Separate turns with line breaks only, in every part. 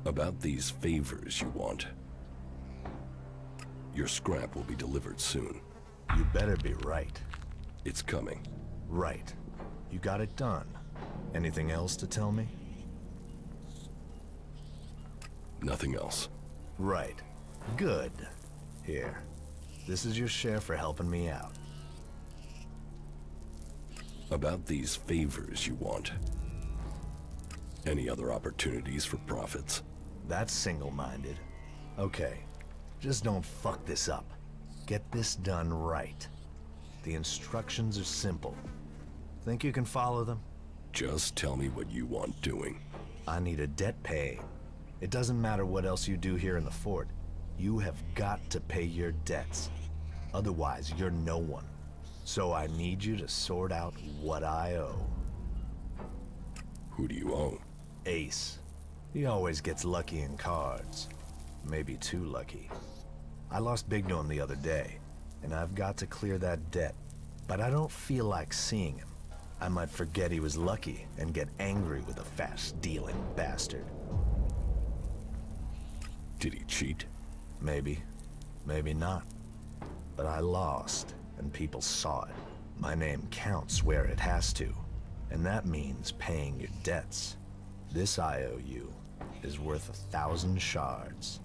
About these favors you want. Your scrap will be delivered soon.
You better be right.
It's coming.
Right. You got it done. Anything else to tell me?
Nothing else.
Right. Good. Here. This is your share for helping me out.
About these favors you want. Any other opportunities for profits?
That's single-minded. Okay. Just don't fuck this up. Get this done right. The instructions are simple. Think you can follow them?
Just tell me what you want doing.
I need a debt paying. It doesn't matter what else you do here in the fort. You have got to pay your debts. Otherwise, you're no one. So I need you to sort out what I owe.
Who do you owe?
Ace. He always gets lucky in cards. Maybe too lucky. I lost big to him the other day, and I've got to clear that debt. But I don't feel like seeing him. I might forget he was lucky and get angry with a fast-dealing bastard.
Did he cheat?
Maybe. Maybe not. But I lost, and people saw it. My name counts where it has to, and that means paying your debts. This IOU is worth 1,000 shards,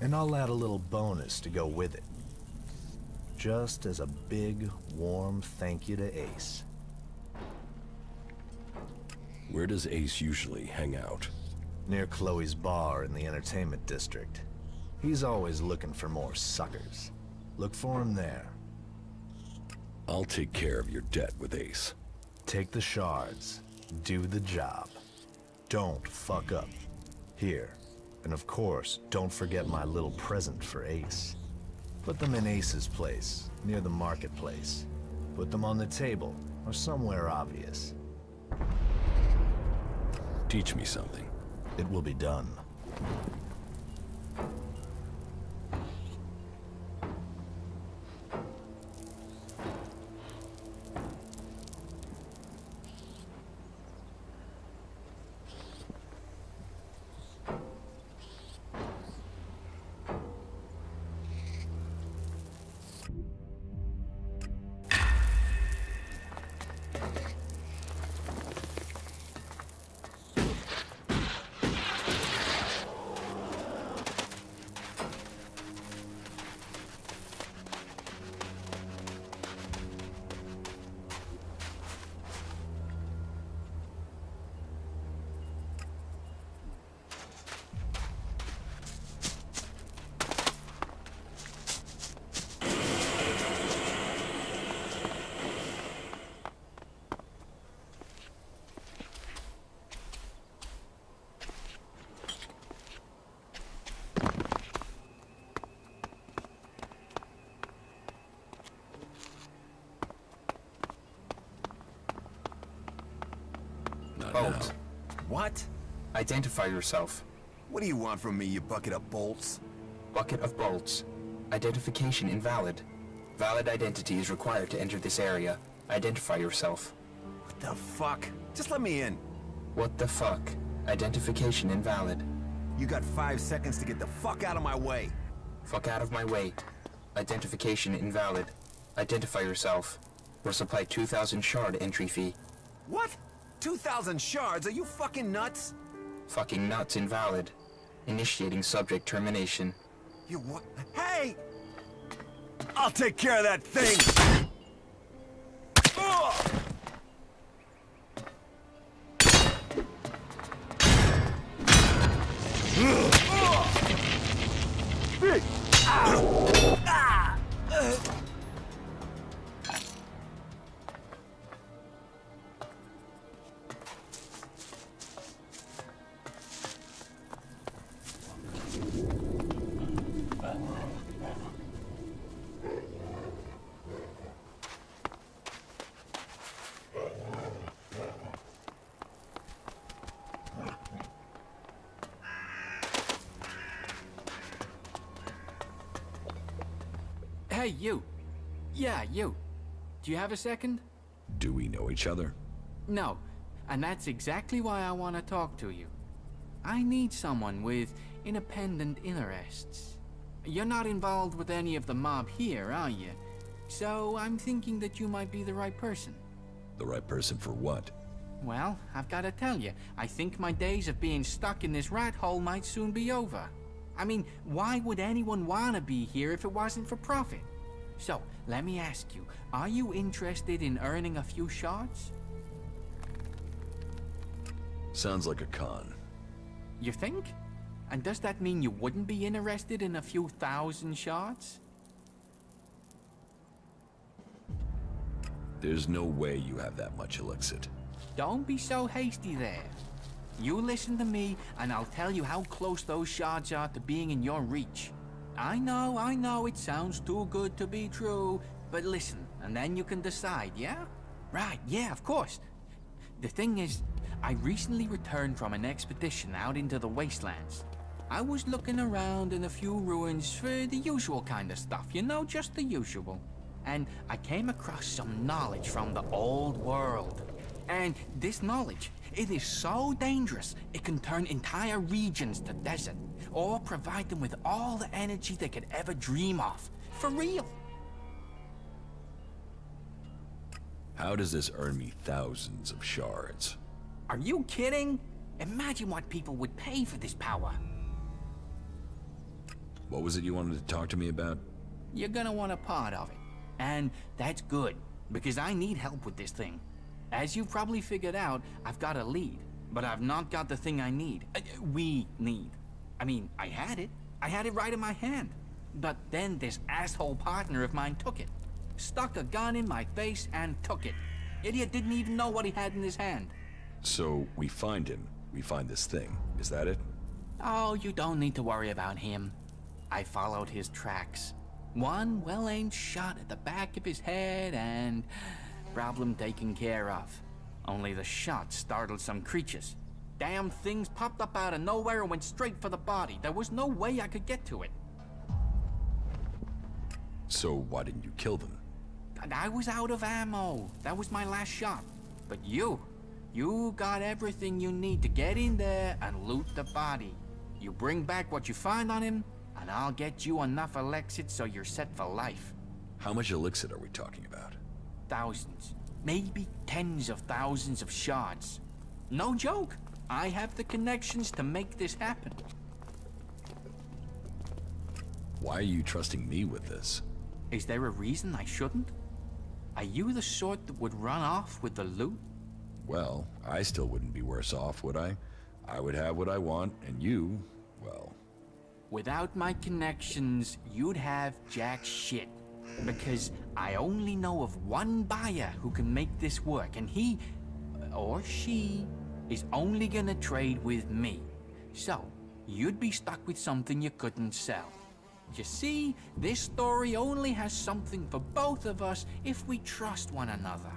and I'll add a little bonus to go with it. Just as a big, warm thank you to Ace.
Where does Ace usually hang out?
Near Chloe's bar in the entertainment district. He's always looking for more suckers. Look for him there.
I'll take care of your debt with Ace.
Take the shards. Do the job. Don't fuck up. Here. And of course, don't forget my little present for Ace. Put them in Ace's place, near the marketplace. Put them on the table, or somewhere obvious.
Teach me something.
It will be done.
Bolt.
What?
Identify yourself.
What do you want from me, you bucket of bolts?
Bucket of bolts. Identification invalid. Valid identity is required to enter this area. Identify yourself.
What the fuck? Just let me in.
What the fuck? Identification invalid.
You got 5 seconds to get the fuck out of my way.
Fuck out of my way. Identification invalid. Identify yourself. Will supply 2,000 shard entry fee.
What? 2,000 shards? Are you fucking nuts?
Fucking nuts invalid. Initiating subject termination.
You what? Hey! I'll take care of that thing! Ugh!
Hey, you. Yeah, you. Do you have a second?
Do we know each other?
No, and that's exactly why I want to talk to you. I need someone with independent interests. You're not involved with any of the mob here, are you? So I'm thinking that you might be the right person.
The right person for what?
Well, I've got to tell you, I think my days of being stuck in this rat hole might soon be over. I mean, why would anyone want to be here if it wasn't for profit? So, let me ask you, are you interested in earning a few shards?
Sounds like a con.
You think? And does that mean you wouldn't be interested in a few thousand shards?
There's no way you have that much illicit.
Don't be so hasty there. You listen to me, and I'll tell you how close those shards are to being in your reach. I know, it sounds too good to be true, but listen, and then you can decide, yeah? Right, yeah, of course. The thing is, I recently returned from an expedition out into the wastelands. I was looking around in a few ruins for the usual kind of stuff, you know, just the usual. And I came across some knowledge from the old world. And this knowledge, it is so dangerous, it can turn entire regions to desert, or provide them with all the energy they could ever dream of. For real.
How does this earn me thousands of shards?
Are you kidding? Imagine what people would pay for this power.
What was it you wanted to talk to me about?
You're gonna want a part of it. And that's good, because I need help with this thing. As you've probably figured out, I've got a lead, but I've not got the thing I need. We need. I mean, I had it right in my hand. But then this asshole partner of mine took it. Stuck a gun in my face and took it. Idiot didn't even know what he had in his hand.
So, we find him. We find this thing. Is that it?
Oh, you don't need to worry about him. I followed his tracks. One well-aimed shot at the back of his head and... problem taken care of. Only the shot startled some creatures. Damn things popped up out of nowhere and went straight for the body. There was no way I could get to it.
So why didn't you kill them?
I was out of ammo. That was my last shot. But you got everything you need to get in there and loot the body. You bring back what you find on him, and I'll get you enough Elexit so you're set for life.
How much elixir are we talking about?
Thousands, maybe tens of thousands of shards. No joke. I have the connections to make this happen.
Why are you trusting me with this?
Is there a reason I shouldn't? Are you the sort that would run off with the loot?
Well, I still wouldn't be worse off, would I? I would have what I want, and you, well...
Without my connections, you'd have jack shit. Because I only know of one buyer who can make this work, and he, or she, is only gonna trade with me. So, you'd be stuck with something you couldn't sell. You see, this story only has something for both of us if we trust one another.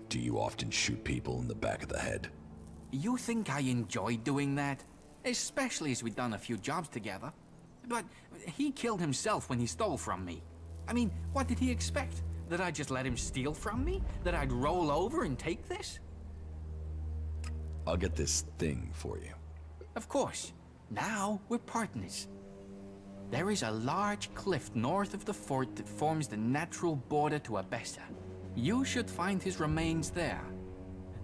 Do you often shoot people in the back of the head?
You think I enjoy doing that? Especially as we've done a few jobs together. But he killed himself when he stole from me. I mean, what did he expect? That I'd just let him steal from me? That I'd roll over and take this?
I'll get this thing for you.
Of course. Now we're partners. There is a large cliff north of the fort that forms the natural border to Abessa. You should find his remains there,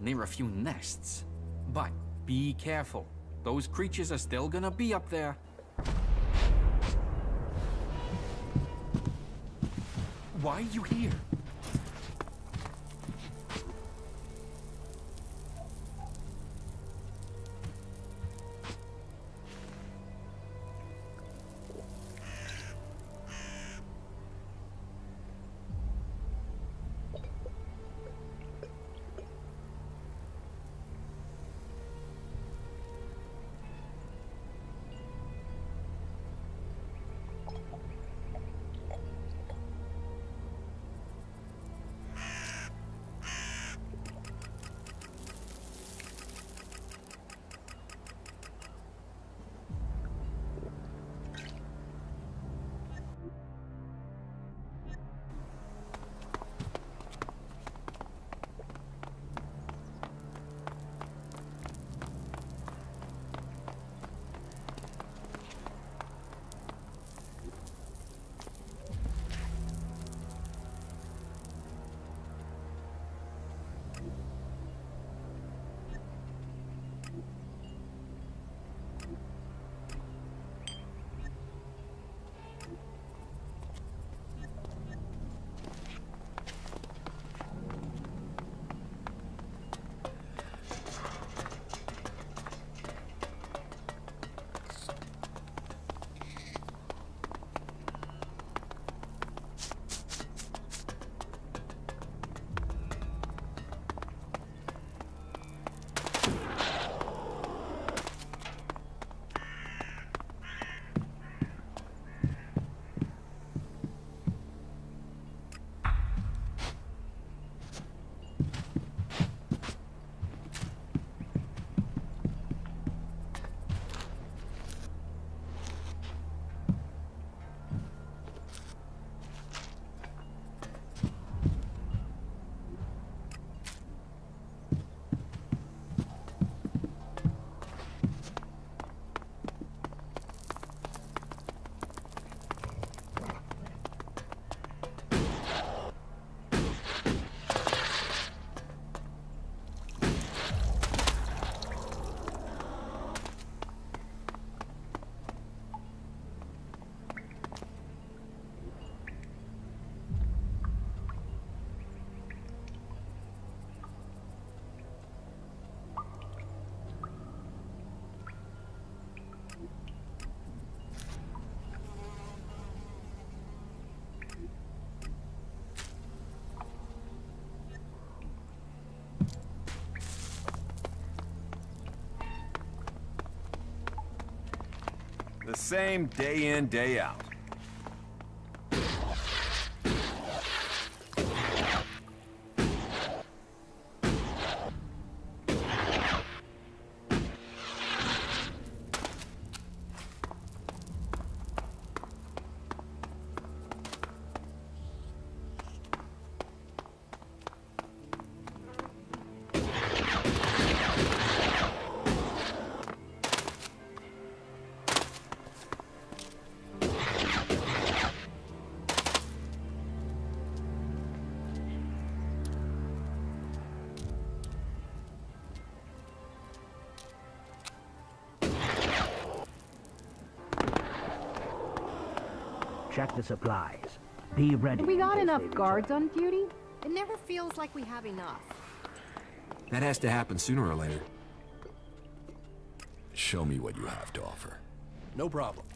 near a few nests. But be careful. Those creatures are still gonna be up there. Why are you here?
same day in, day out.
Check the supplies. Be ready.
We got enough guards on duty? It never feels like we have enough.
That has to happen sooner or later.
Show me what you have to offer.
No problem.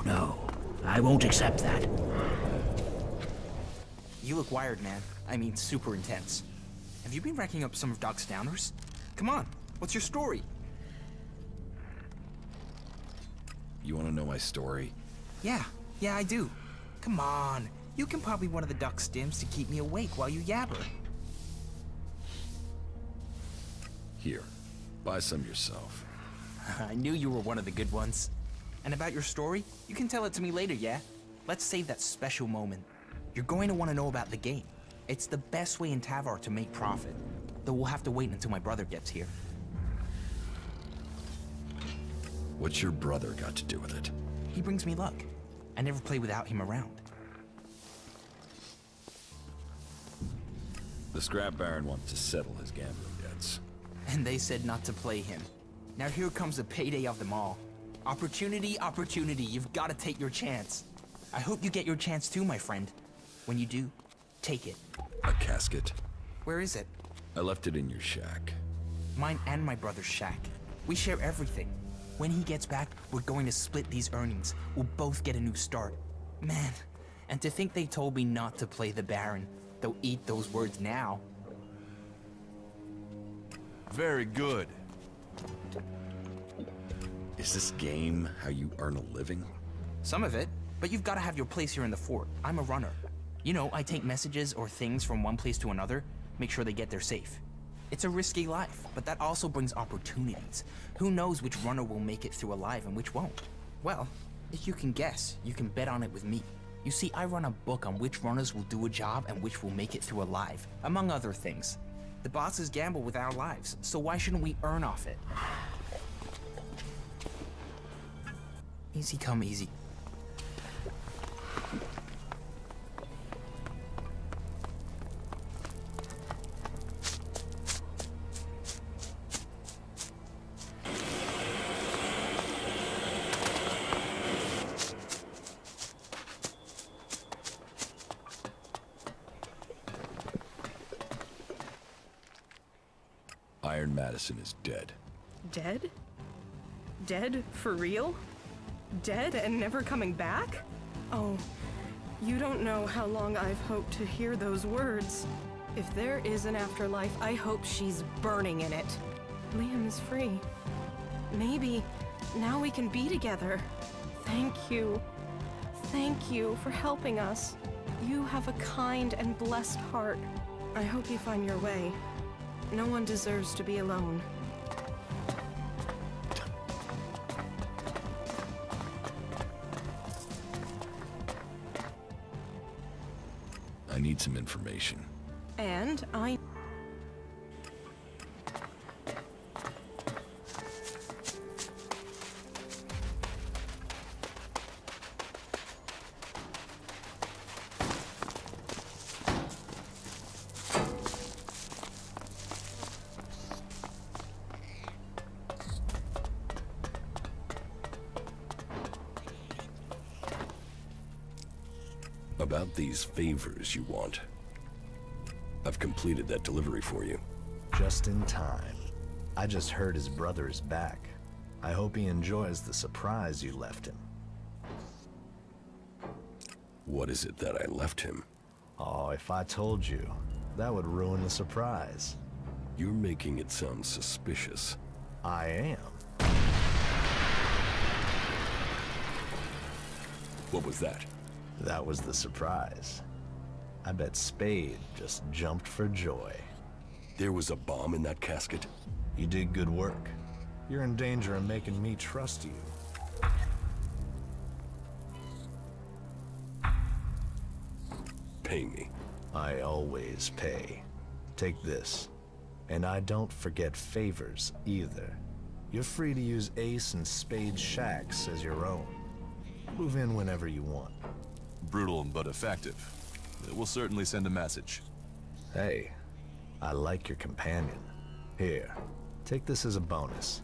No. I won't accept that.
You look wired, man. I mean, super intense. Have you been racking up some of Doc's downers? Come on, what's your story?
You want to know my story?
Yeah, I do. Come on, you can pop me one of the Duck stims to keep me awake while you yabber.
Here, buy some yourself.
I knew you were one of the good ones. And about your story, you can tell it to me later, yeah? Let's save that special moment. You're going to want to know about the game. It's the best way in Тавare to make profit. Though we'll have to wait until my brother gets here.
What's your brother got to do with it?
He brings me luck. I never play without him around.
The Scrap Baron wants to settle his gambling debts.
And they said not to play him. Now here comes the payday of them all. Opportunity, you've got to take your chance. I hope you get your chance too, my friend. When you do, take it.
A casket?
Where is it?
I left it in your shack.
Mine and my brother's shack. We share everything. When he gets back, we're going to split these earnings. We'll both get a new start. Man, and to think they told me not to play the Baron. They'll eat those words now.
Very good.
Is this game how you earn a living?
Some of it, but you've got to have your place here in the fort. I'm a runner. You know, I take messages or things from one place to another, make sure they get there safe. It's a risky life, but that also brings opportunities. Who knows which runner will make it through alive and which won't? Well, if you can guess, you can bet on it with me. You see, I run a book on which runners will do a job and which will make it through alive, among other things. The bosses gamble with our lives, so why shouldn't we earn off it? Easy come easy.
Iron Madison is dead.
Dead? Dead for real? Dead and never coming back? Oh, you don't know how long I've hoped to hear those words. If there is an afterlife, I hope she's burning in it. Liam is free. Maybe now we can be together. Thank you. Thank you for helping us. You have a kind and blessed heart. I hope you find your way. No one deserves to be alone.
I need some information.
And I...
About these favors you want. I've completed that delivery for you.
Just in time. I just heard his brother is back. I hope he enjoys the surprise you left him.
What is it that I left him?
Oh, if I told you, that would ruin the surprise.
You're making it sound suspicious.
I am.
What was that?
That was the surprise. I bet Spade just jumped for joy.
There was a bomb in that casket?
You did good work. You're in danger of making me trust you.
Pay me.
I always pay. Take this. And I don't forget favors either. You're free to use Ace and Spade's shacks as your own. Move in whenever you want.
Brutal but effective. It will certainly send a message.
Hey, I like your companion. Here, take this as a bonus.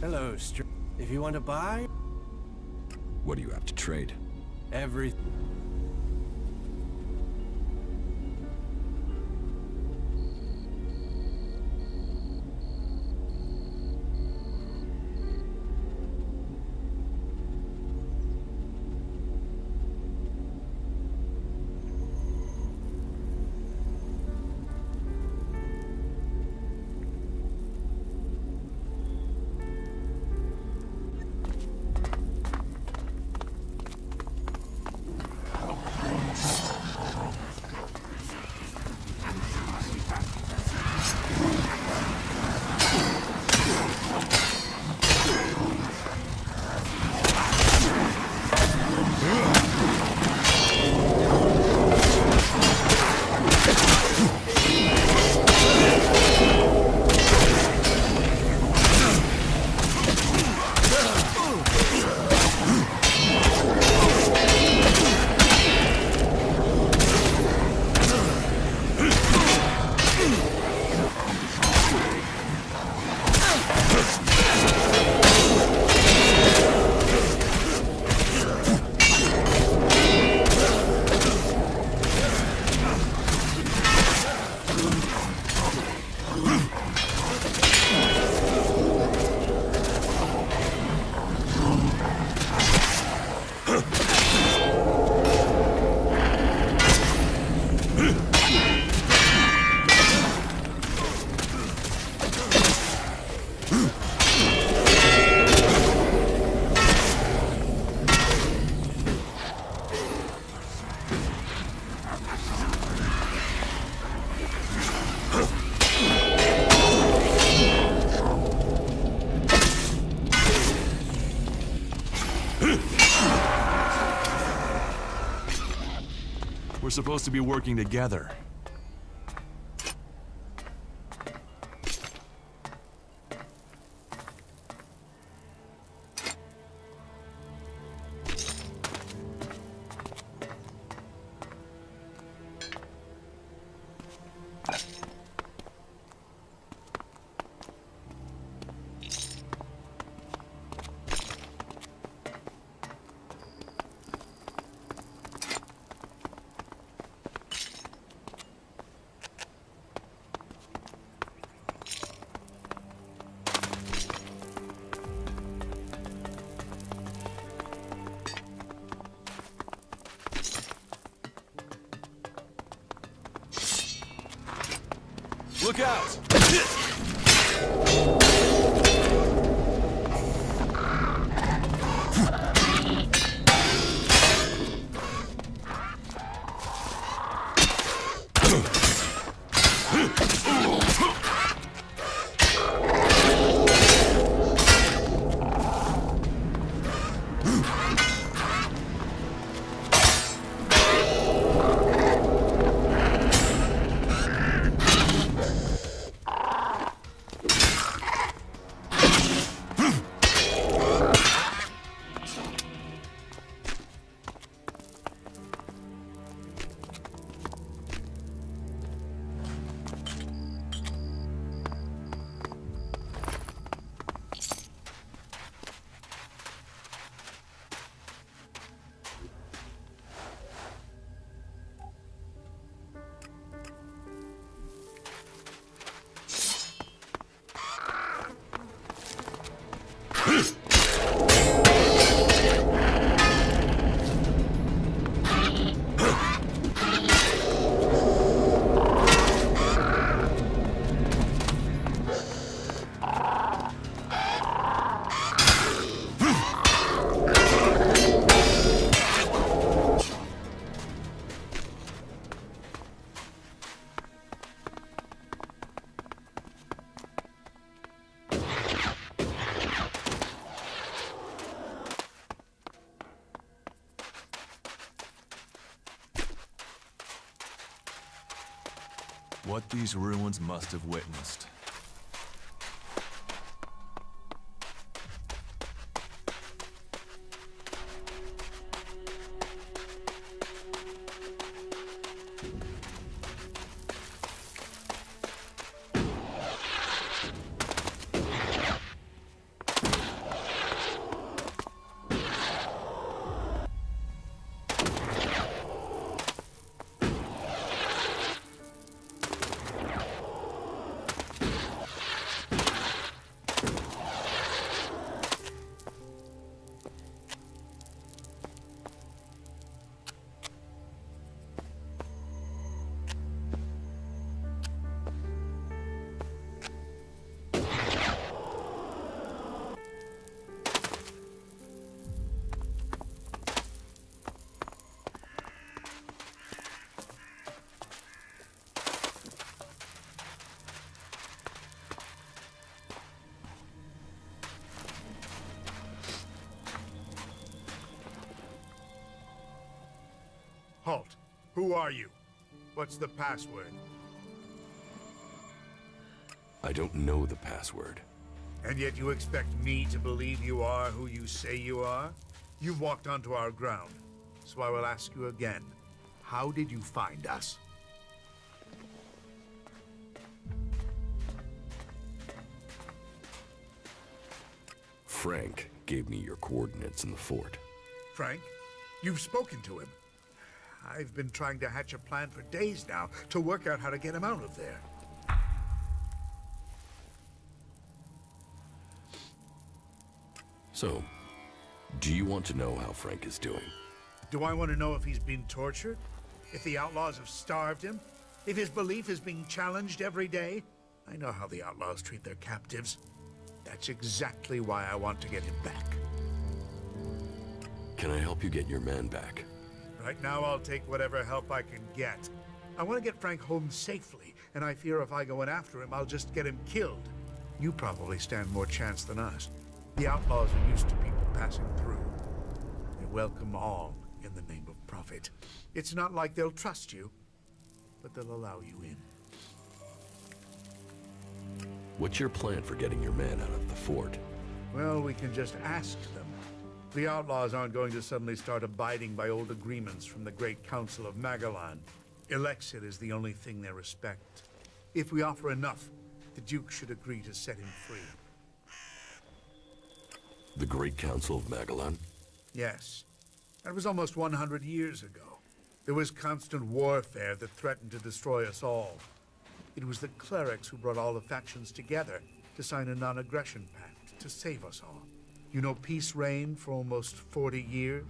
Hello, if you want to buy
What do you have to trade?
everything.
We're supposed to be working together. Look out! what these ruins must have witnessed.
Halt. Who are you? What's the password?
I don't know the password.
And yet you expect me to believe you are who you say you are? You've walked onto our ground, so I will ask you again. How did you find us?
Frank gave me your coordinates in the fort.
Frank? You've spoken to him. I've been trying to hatch a plan for days now to work out how to get him out of there.
So, do you want to know how Frank is doing?
Do I want to know if he's been tortured? If the outlaws have starved him? If his belief is being challenged every day? I know how the outlaws treat their captives. That's exactly why I want to get him back.
Can I help you get your man back?
Right now, I'll take whatever help I can get. I want to get Frank home safely, and I fear if I go in after him, I'll just get him killed. You probably stand more chance than us. The outlaws are used to people passing through. They welcome all in the name of profit. It's not like they'll trust you, but they'll allow you in.
What's your plan for getting your man out of the fort?
Well, we can just ask them. The outlaws aren't going to suddenly start abiding by old agreements from the Great Council of Megalana. Elex is the only thing they respect. If we offer enough, the Duke should agree to set him free.
The Great Council of Megalana?
Yes. That was almost 100 years ago. There was constant warfare that threatened to destroy us all. It was the clerics who brought all the factions together to sign a non-aggression pact to save us all. You know, peace reigned for almost 40 years.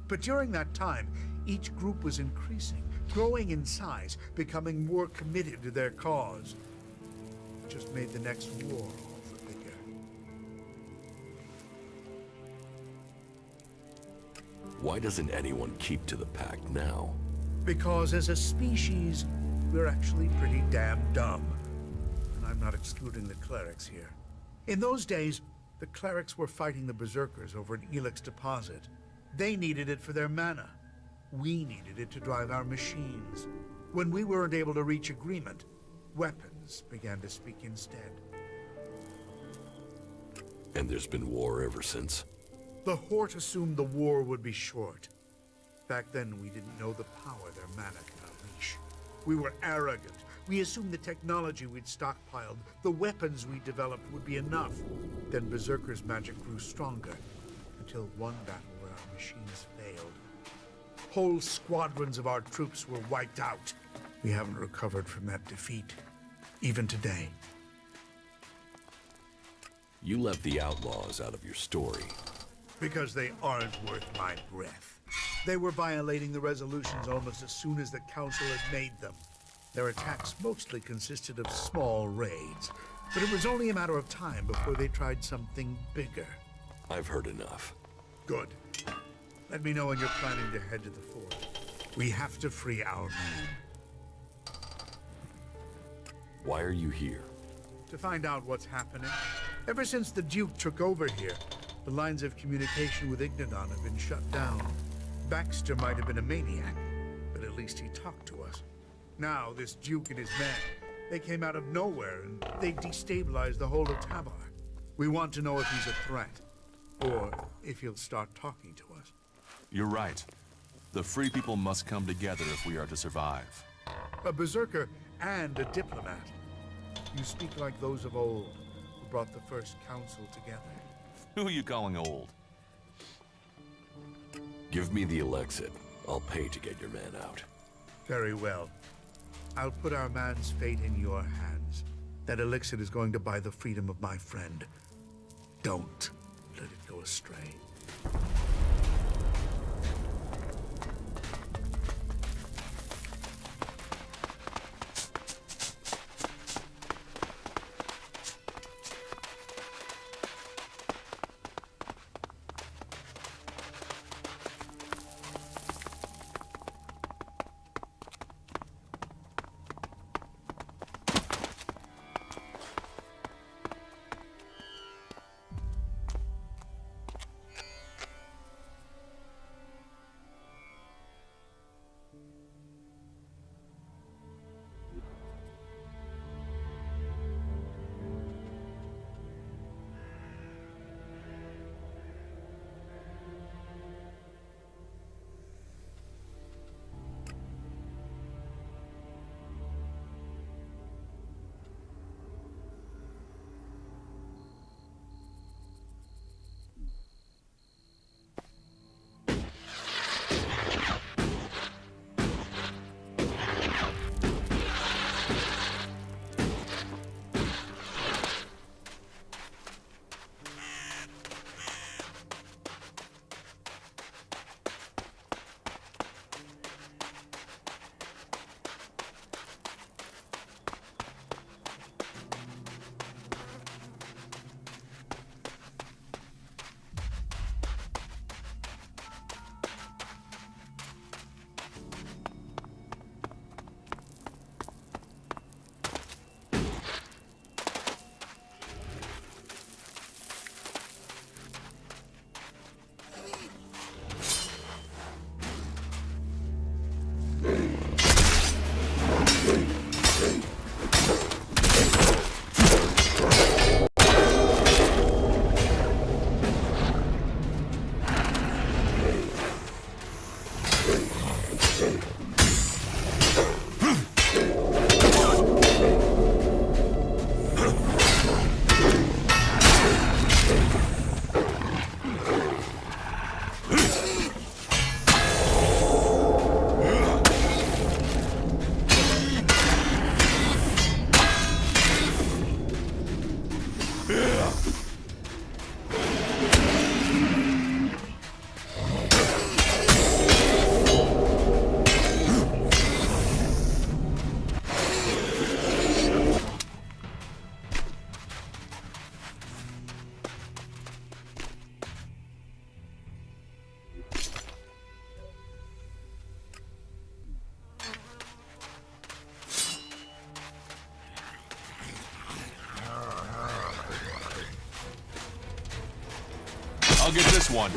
But during that time, each group was increasing, growing in size, becoming more committed to their cause. It just made the next war all the bigger.
Why doesn't anyone keep to the pact now?
Because as a species, we're actually pretty damn dumb. And I'm not excluding the clerics here. In those days, the clerics were fighting the berserkers over an Elex deposit. They needed it for their mana. We needed it to drive our machines. When we weren't able to reach agreement, weapons began to speak instead.
And there's been war ever since?
The Horde assumed the war would be short. Back then, we didn't know the power their mana could unleash. We were arrogant. We assumed the technology we'd stockpiled, the weapons we developed would be enough. Then Berserker's magic grew stronger, until one battle where our machines failed. Whole squadrons of our troops were wiped out. We haven't recovered from that defeat, even today.
You left the outlaws out of your story.
Because they aren't worth my breath. They were violating the resolutions almost as soon as the Council had made them. Their attacks mostly consisted of small raids, but it was only a matter of time before they tried something bigger.
I've heard enough.
Good. Let me know when you're planning to head to the fort. We have to free our man.
Why are you here?
To find out what's happening. Ever since the Duke took over here, the lines of communication with Igniton have been shut down. Baxter might have been a maniac, but at least he talked to us. Now, this Duke and his men, They came out of nowhere and they destabilized the whole of Тавare. We want to know if he's a threat, or if he'll start talking to us.
You're right. The free people must come together if we are to survive.
A berserker and a diplomat. You speak like those of old, who brought the first council together.
Who are you calling old?
Give me the Elexit. I'll pay to get your man out.
Very well. I'll put our man's fate in your hands. That elixir is going to buy the freedom of my friend. Don't let it go astray.
I'll get this one.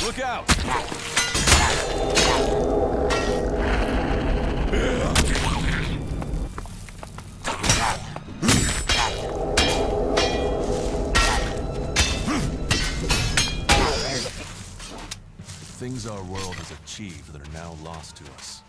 Look out! Things our world has achieved that are now lost to us.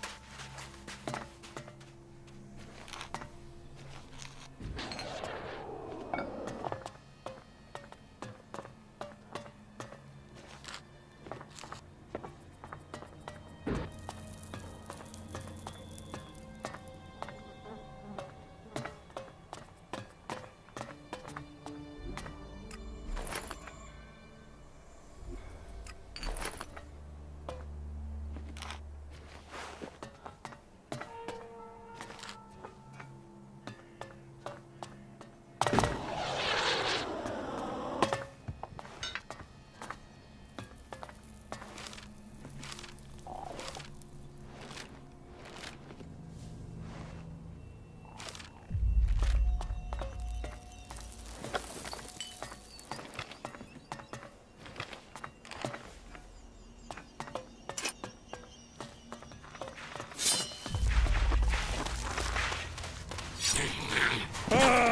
Ah!